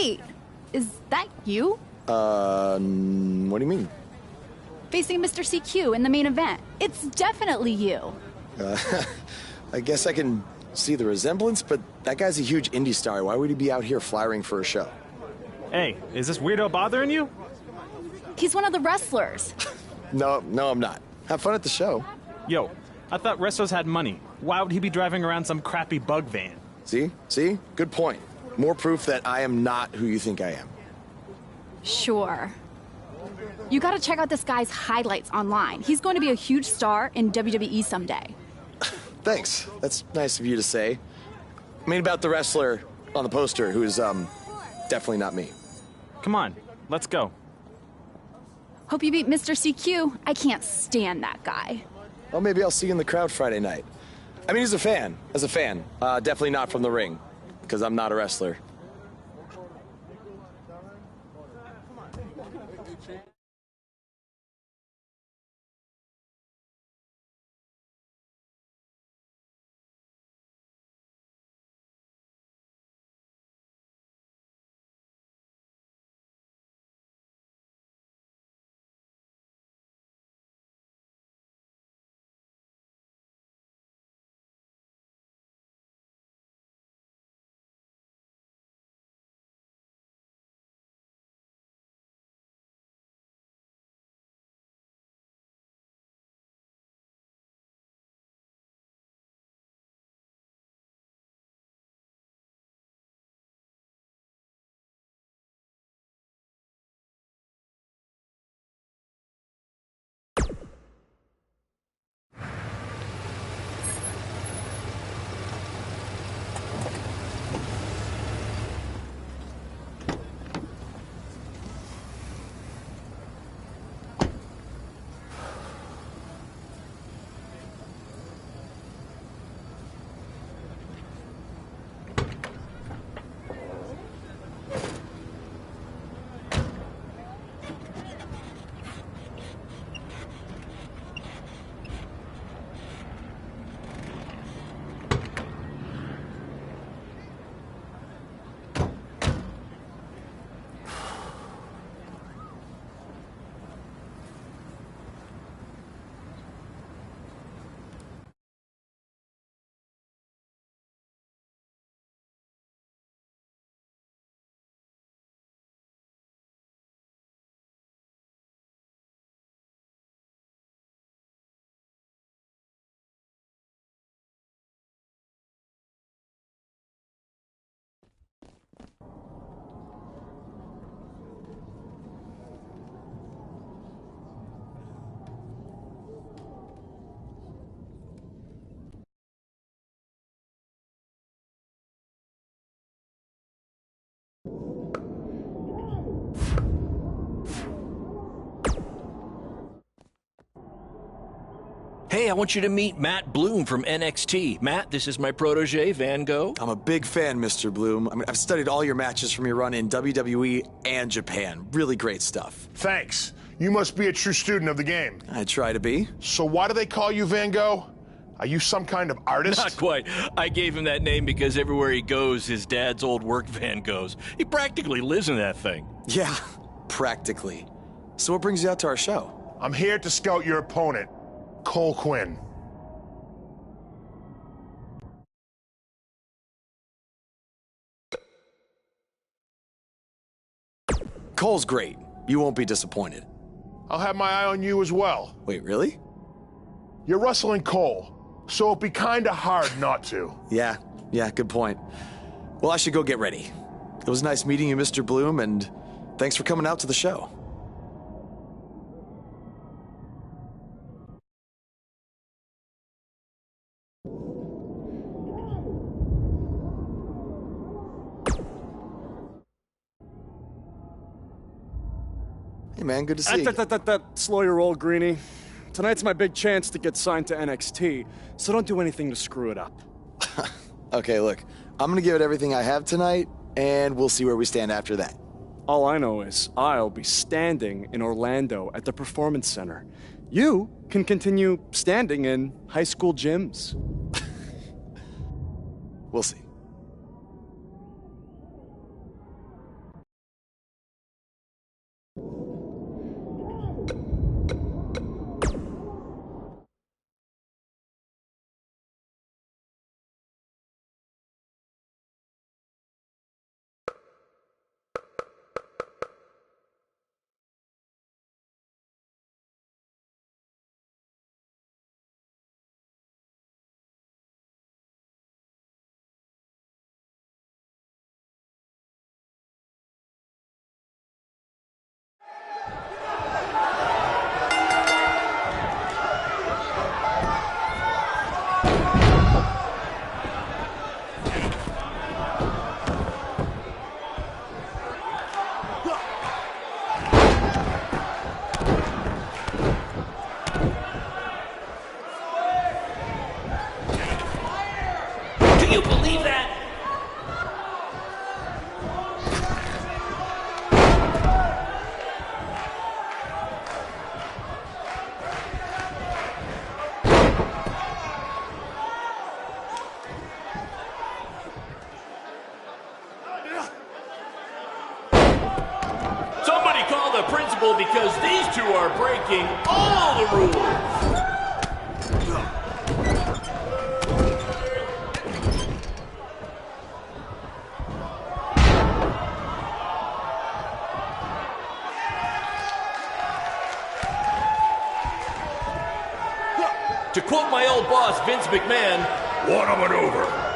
Wait, is that you? What do you mean? Facing Mr. CQ in the main event. It's definitely you. I guess I can see the resemblance, but that guy's a huge indie star. Why would he be out here flyering for a show? Hey, is this weirdo bothering you? He's one of the wrestlers. No, I'm not. Have fun at the show. Yo, I thought wrestlers had money. Why would he be driving around some crappy bug van? See? Good point. More proof that I am not who you think I am. Sure. You gotta check out this guy's highlights online. He's going to be a huge star in WWE someday. Thanks. That's nice of you to say. I mean about the wrestler on the poster who's, definitely not me. Come on, let's go. Hope you beat Mr. CQ. I can't stand that guy. Well, maybe I'll see you in the crowd Friday night. I mean, as a fan. Definitely not from the ring, because I'm not a wrestler. Hey, I want you to meet Matt Bloom from NXT. Matt, this is my protege, Van Gogh. I'm a big fan, Mr. Bloom. I mean, I've studied all your matches from your run in WWE and Japan. Really great stuff. Thanks. You must be a true student of the game. I try to be. So why do they call you Van Gogh? Are you some kind of artist? Not quite. I gave him that name because everywhere he goes, his dad's old work van goes. He practically lives in that thing. Yeah, practically. So what brings you out to our show? I'm here to scout your opponent, Cole Quinn. Cole's great. You won't be disappointed. I'll have my eye on you as well. Wait, really? You're wrestling Cole, so it'd be kinda hard not to. Yeah, good point. Well, I should go get ready. It was nice meeting you, Mr. Bloom, and thanks for coming out to the show. Hey man, good to see you. Slow your roll, Greenie. Tonight's my big chance to get signed to NXT, so don't do anything to screw it up. Okay, look, I'm gonna give it everything I have tonight, and we'll see where we stand after that. All I know is I'll be standing in Orlando at the Performance Center. You can continue standing in high school gyms. We'll see. call the principal because these two are breaking all the rules. To quote my old boss, Vince McMahon, "What a maneuver."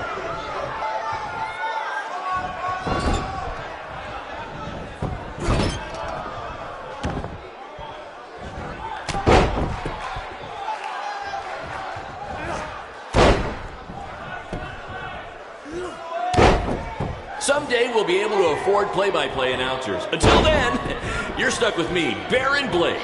Someday we'll be able to afford play-by-play announcers. Until then, you're stuck with me, Baron Blade.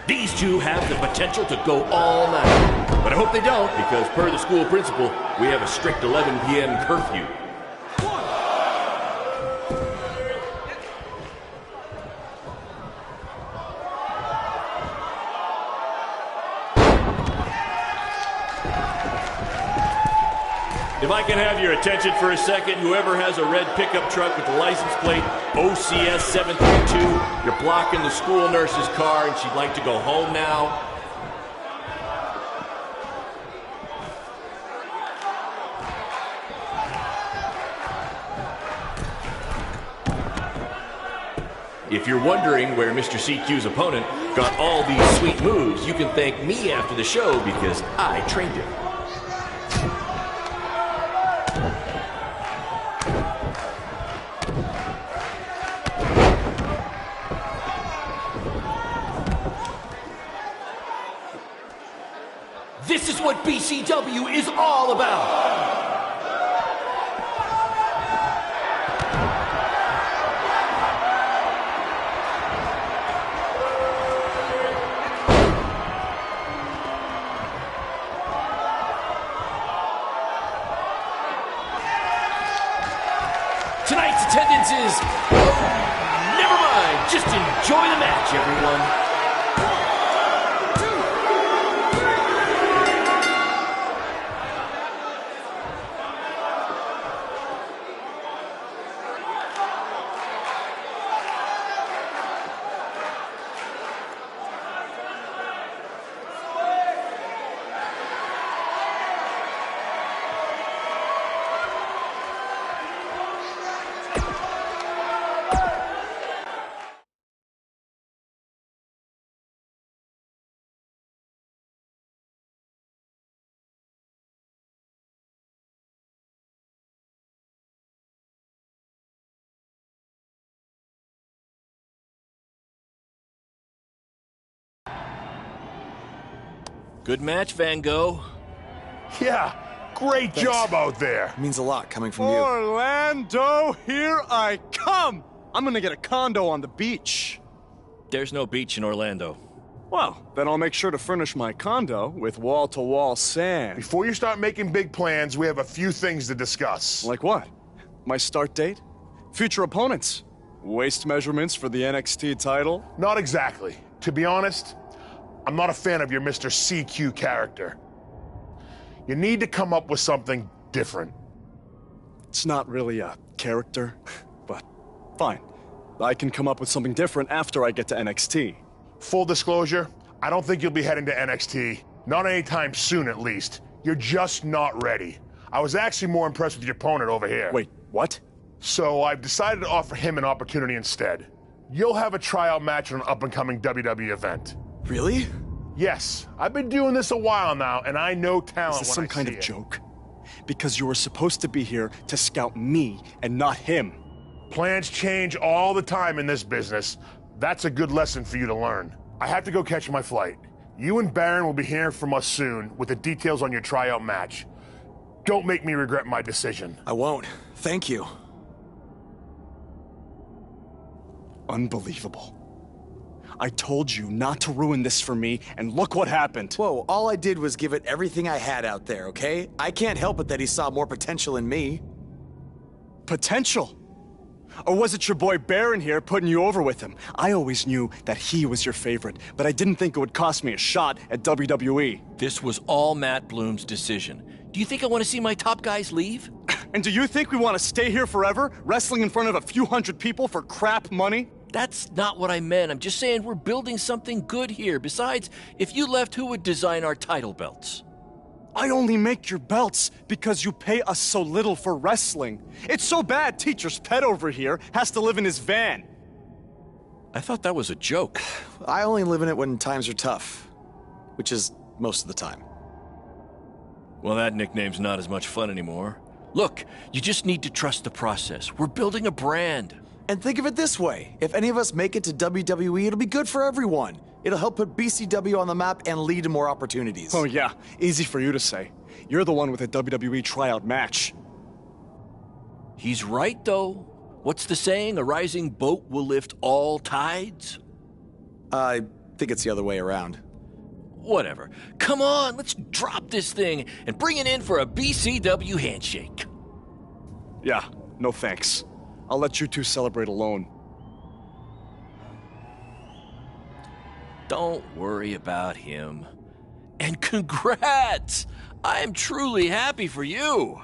These two have the potential to go all night. But I hope they don't, because per the school principal, we have a strict 11 p.m. curfew. If I can have your attention for a second, whoever has a red pickup truck with the license plate OCS 732, you're blocking the school nurse's car and she'd like to go home now. If you're wondering where Mr. CQ's opponent got all these sweet moves, you can thank me after the show because I trained him. This is what BCW is all about. Tonight's attendance is... oh, never mind. Just enjoy the match, everyone. Good match, Van Gogh. Yeah, great job out there. It means a lot coming from you. Orlando, here I come! I'm gonna get a condo on the beach. There's no beach in Orlando. Well, then I'll make sure to furnish my condo with wall-to-wall sand. Before you start making big plans, we have a few things to discuss. Like what? My start date? Future opponents? Waist measurements for the NXT title? Not exactly. To be honest, I'm not a fan of your Mr. CQ character. You need to come up with something different. It's not really a character, but fine. I can come up with something different after I get to NXT. Full disclosure, I don't think you'll be heading to NXT. Not anytime soon, at least. You're just not ready. I was actually more impressed with your opponent over here. Wait, what? So I've decided to offer him an opportunity instead. You'll have a tryout match on an up-and-coming WWE event. Really? Yes, I've been doing this a while now, and I know talent when I see it. Is this some kind of joke? Because you were supposed to be here to scout me and not him. Plans change all the time in this business. That's a good lesson for you to learn. I have to go catch my flight. You and Baron will be hearing from us soon with the details on your tryout match. Don't make me regret my decision. I won't. Thank you. Unbelievable. I told you not to ruin this for me, and look what happened. Whoa, all I did was give it everything I had out there, okay? I can't help it that he saw more potential in me. Potential? Or was it your boy Baron here putting you over with him? I always knew that he was your favorite, but I didn't think it would cost me a shot at WWE. This was all Matt Bloom's decision. Do you think I want to see my top guys leave? And do you think we want to stay here forever, wrestling in front of a few hundred people for crap money? That's not what I meant. I'm just saying we're building something good here. Besides, if you left, who would design our title belts? I only make your belts because you pay us so little for wrestling. It's so bad teacher's pet over here has to live in his van. I thought that was a joke. I only live in it when times are tough, which is most of the time. Well, that nickname's not as much fun anymore. Look, you just need to trust the process. We're building a brand. And think of it this way. If any of us make it to WWE, it'll be good for everyone. It'll help put BCW on the map and lead to more opportunities. Oh yeah, easy for you to say. You're the one with a WWE tryout match. He's right, though. What's the saying? A rising boat will lift all tides? I think it's the other way around. Whatever. Come on, let's drop this thing and bring it in for a BCW handshake. Yeah, no thanks. I'll let you two celebrate alone. Don't worry about him. And congrats! I am truly happy for you.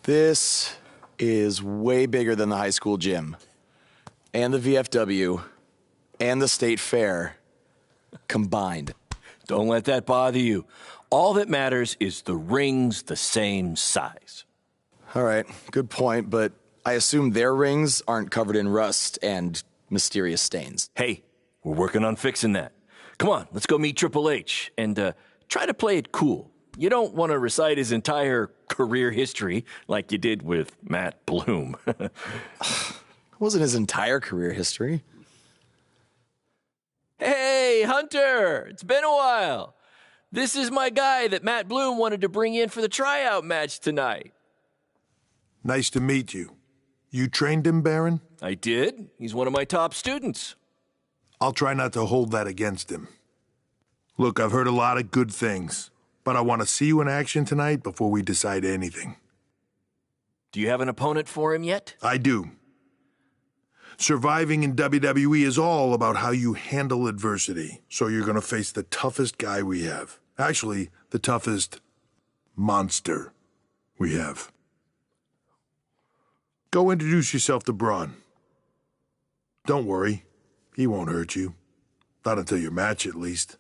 This is way bigger than the high school gym, and the VFW, and the state fair combined. Don't let that bother you. All that matters is the ring's the same size. All right, good point, but I assume their rings aren't covered in rust and mysterious stains. Hey, we're working on fixing that. Come on, let's go meet Triple H and try to play it cool. You don't want to recite his entire career history like you did with Matt Bloom. It wasn't his entire career history. Hey, Hunter! It's been a while. This is my guy that Matt Bloom wanted to bring in for the tryout match tonight. Nice to meet you. You trained him, Baron? I did. He's one of my top students. I'll try not to hold that against him. Look, I've heard a lot of good things, but I want to see you in action tonight before we decide anything. Do you have an opponent for him yet? I do. Surviving in WWE is all about how you handle adversity, so you're going to face the toughest guy we have. Actually, the toughest monster we have. Go introduce yourself to Braun. Don't worry, he won't hurt you. Not until your match, at least.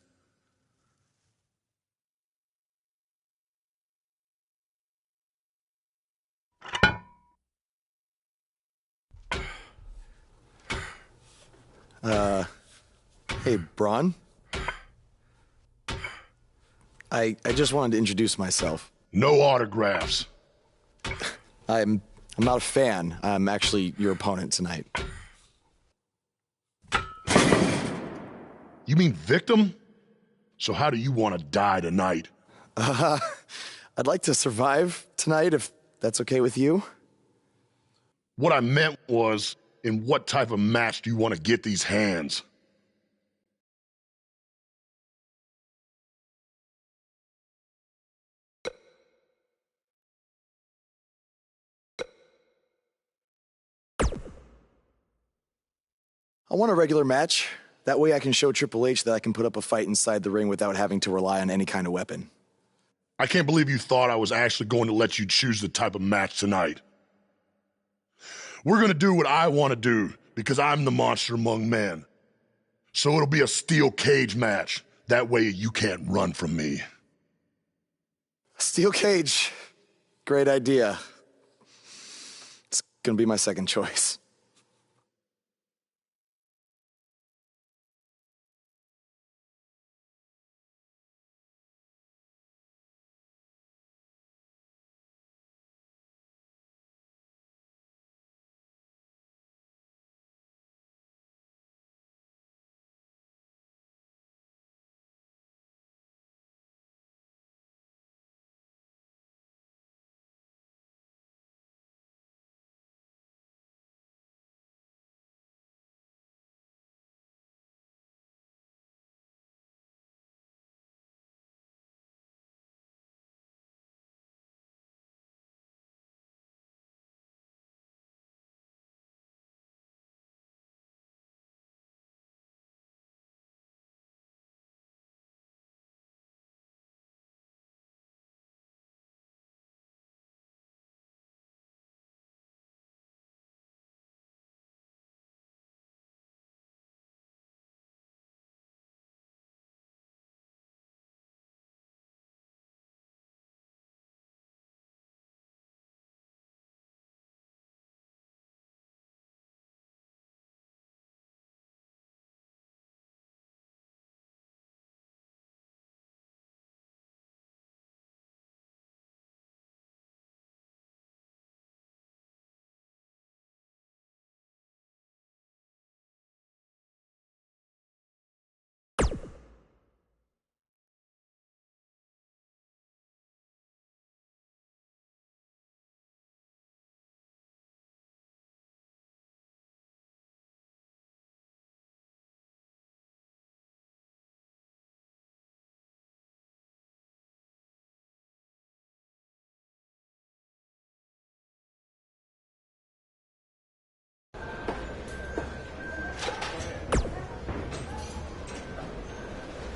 Hey, Braun? I just wanted to introduce myself. No autographs. I'm not a fan. I'm actually your opponent tonight. You mean victim? So how do you want to die tonight? I'd like to survive tonight, if that's okay with you. What I meant was, in what type of match do you want to get these hands? I want a regular match. That way I can show Triple H that I can put up a fight inside the ring without having to rely on any kind of weapon. I can't believe you thought I was actually going to let you choose the type of match tonight. We're going to do what I want to do, because I'm the monster among men. So it'll be a steel cage match. That way you can't run from me. Steel cage. Great idea. It's gonna be my second choice.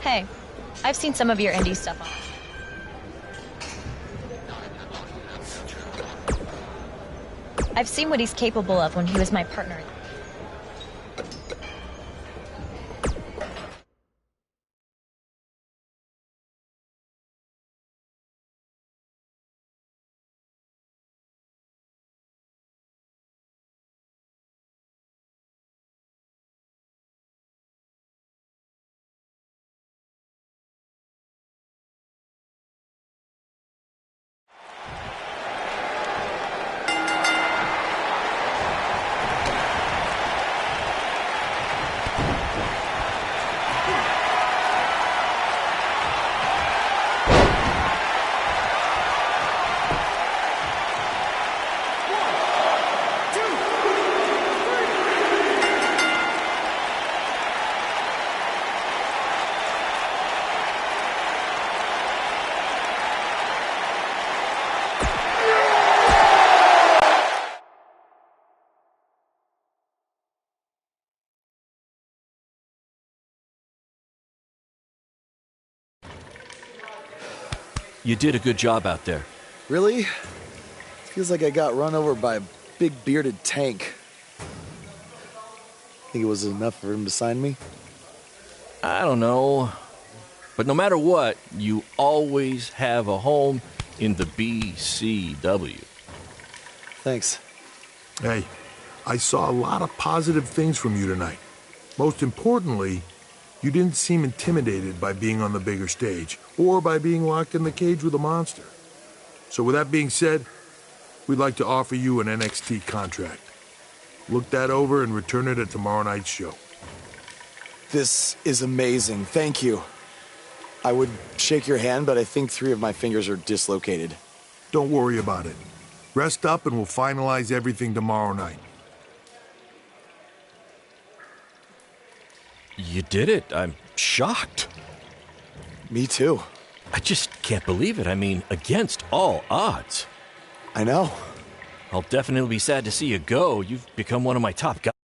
Hey, I've seen some of your indie stuff on. I've seen what he's capable of when he was my partner. You did a good job out there. Really? Feels like I got run over by a big bearded tank. Think it was enough for him to sign me? I don't know. But no matter what, you always have a home in the BCW. Thanks. Hey, I saw a lot of positive things from you tonight. Most importantly, you didn't seem intimidated by being on the bigger stage or by being locked in the cage with a monster. So with that being said, we'd like to offer you an NXT contract. Look that over and return it at tomorrow night's show. This is amazing. Thank you. I would shake your hand, but I think 3 of my fingers are dislocated. Don't worry about it. Rest up and we'll finalize everything tomorrow night. You did it. I'm shocked. Me too. I just can't believe it. I mean, against all odds. I know. I'll definitely be sad to see you go. You've become one of my top guys.